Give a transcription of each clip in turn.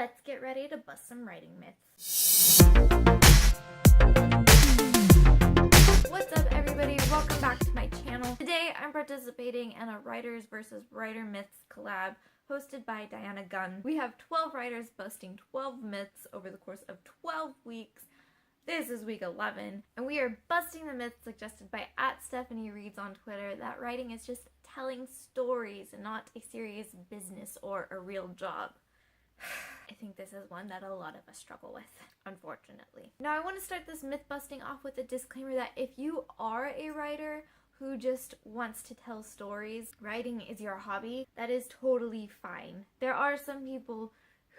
let's get ready to bust some writing myths. What's up, everybody? Welcome back to my channel. Today I'm participating in a Writers vs. Writer Myths collab hosted by Diana Gunn. We have 12 writers busting 12 myths over the course of 12 weeks. This is week 11, and we are busting the myth suggested by @StephanieReads on Twitter that writing is just telling stories and not a serious business or a real job. I think this is one that a lot of us struggle with, unfortunately. Now, I want to start this myth busting off with a disclaimer that if you are a writer who just wants to tell stories, writing is your hobby, that is totally fine. There are some people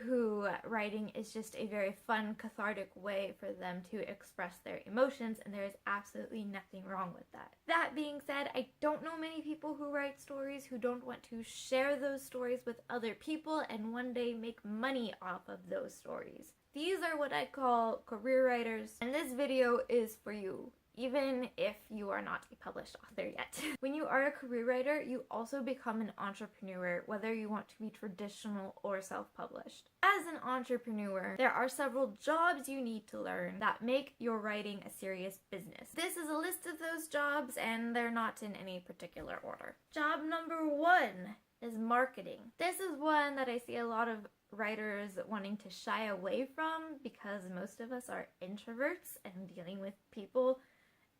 who writing is just a very fun, cathartic way for them to express their emotions, and there is absolutely nothing wrong with that. That being said, I don't know many people who write stories who don't want to share those stories with other people and one day make money off of those stories. These are what I call career writers, and this video is for you, even if you are not a published author yet. When you are a career writer, you also become an entrepreneur, whether you want to be traditional or self-published. As an entrepreneur, there are several jobs you need to learn that make your writing a serious business. This is a list of those jobs, and they're not in any particular order. Job number 1 is marketing. This is one that I see a lot of writers wanting to shy away from because most of us are introverts and dealing with people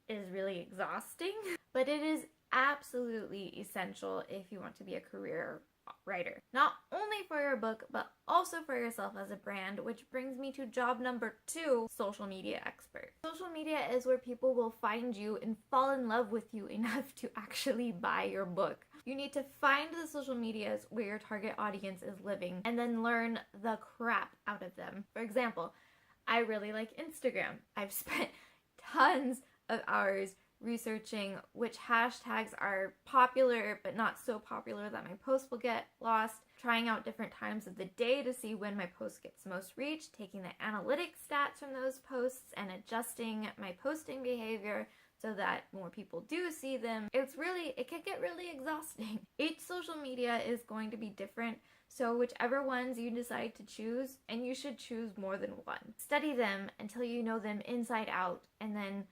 is really exhausting, but it is absolutely essential if you want to be a career writer. Not only for your book, but also for yourself as a brand, which brings me to job number 2, social media expert. Social media is where people will find you and fall in love with you enough to actually buy your book. You need to find the social medias where your target audience is living and then learn the crap out of them. For example, I really like Instagram. I've spent tons of hours researching which hashtags are popular but not so popular that my post will get lost, trying out different times of the day to see when my post gets most reach, taking the analytics stats from those posts and adjusting my posting behavior so that more people do see them. It can get really exhausting. Each social media is going to be different, so whichever ones you decide to choose, and you should choose more than one. Study them until you know them inside out, and then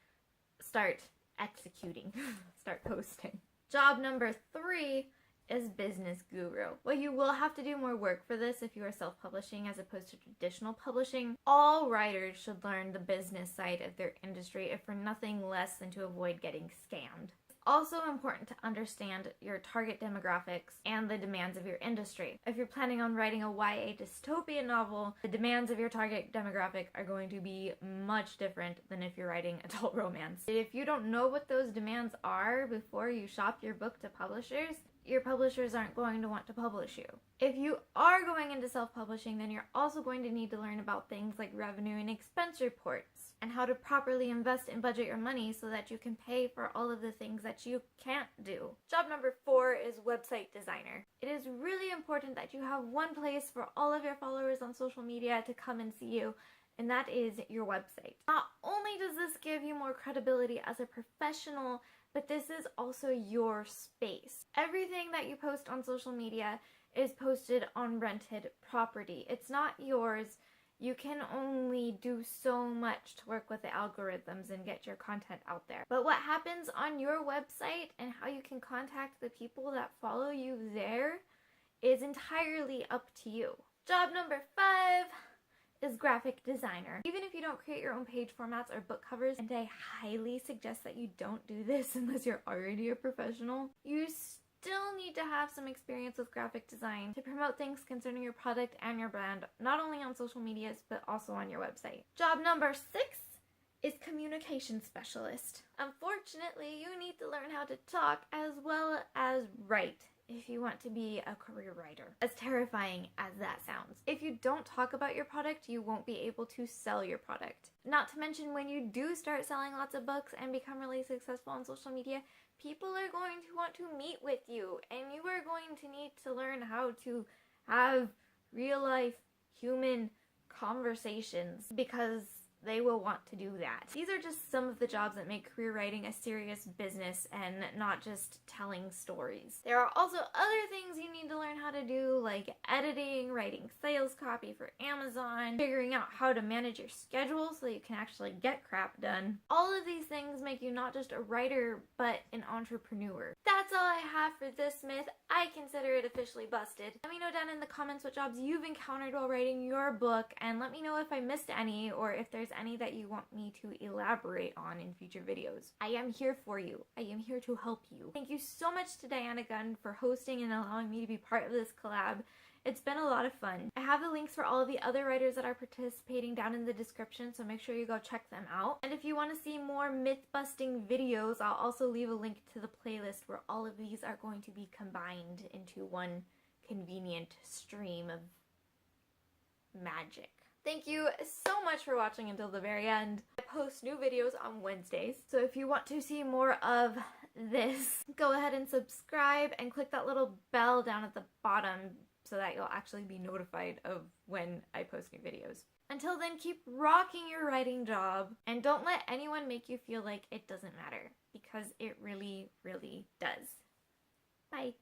start executing, start posting. Job number 3 is business guru. Well, you will have to do more work for this if you are self-publishing as opposed to traditional publishing. All writers should learn the business side of their industry, if for nothing less than to avoid getting scammed. Also important to understand your target demographics and the demands of your industry. If you're planning on writing a YA dystopian novel, the demands of your target demographic are going to be much different than if you're writing adult romance. If you don't know what those demands are before you shop your book to publishers, your publishers aren't going to want to publish you. If you are going into self-publishing, then you're also going to need to learn about things like revenue and expense reports and how to properly invest and budget your money so that you can pay for all of the things that you can't do. Job number 4 is website designer. It is really important that you have one place for all of your followers on social media to come and see you, and that is your website. Not only does this give you more credibility as a professional, but this is also your space. Everything that you post on social media is posted on rented property. It's not yours. You can only do so much to work with the algorithms and get your content out there. But what happens on your website and how you can contact the people that follow you there is entirely up to you. Job number 5 is graphic designer. Even if you don't create your own page formats or book covers, and I highly suggest that you don't do this unless you're already a professional, you still need to have some experience with graphic design to promote things concerning your product and your brand, not only on social medias, but also on your website. Job number 6 is communication specialist. Unfortunately, you need to learn how to talk as well as write if you want to be a career writer, as terrifying as that sounds. If you don't talk about your product, you won't be able to sell your product. Not to mention, when you do start selling lots of books and become really successful on social media, people are going to want to meet with you, and you are going to need to learn how to have real life human conversations, because they will want to do that. These are just some of the jobs that make career writing a serious business and not just telling stories. There are also other things you need to learn how to do, like editing, writing sales copy for Amazon, figuring out how to manage your schedule so you can actually get crap done. All of these things make you not just a writer, but an entrepreneur. That's all I have for this myth. I consider it officially busted. Let me know down in the comments what jobs you've encountered while writing your book, and let me know if I missed any or if there's any that you want me to elaborate on in future videos. I am here for you. I am here to help you. Thank you so much to Diana Gunn for hosting and allowing me to be part of this collab. It's been a lot of fun. I have the links for all of the other writers that are participating down in the description, so make sure you go check them out. And if you want to see more myth-busting videos, I'll also leave a link to the playlist where all of these are going to be combined into one convenient stream of magic. Thank you so much for watching until the very end. I post new videos on Wednesdays, so if you want to see more of this, go ahead and subscribe and click that little bell down at the bottom so that you'll actually be notified of when I post new videos. Until then, keep rocking your writing job, and don't let anyone make you feel like it doesn't matter, because it really, really does. Bye.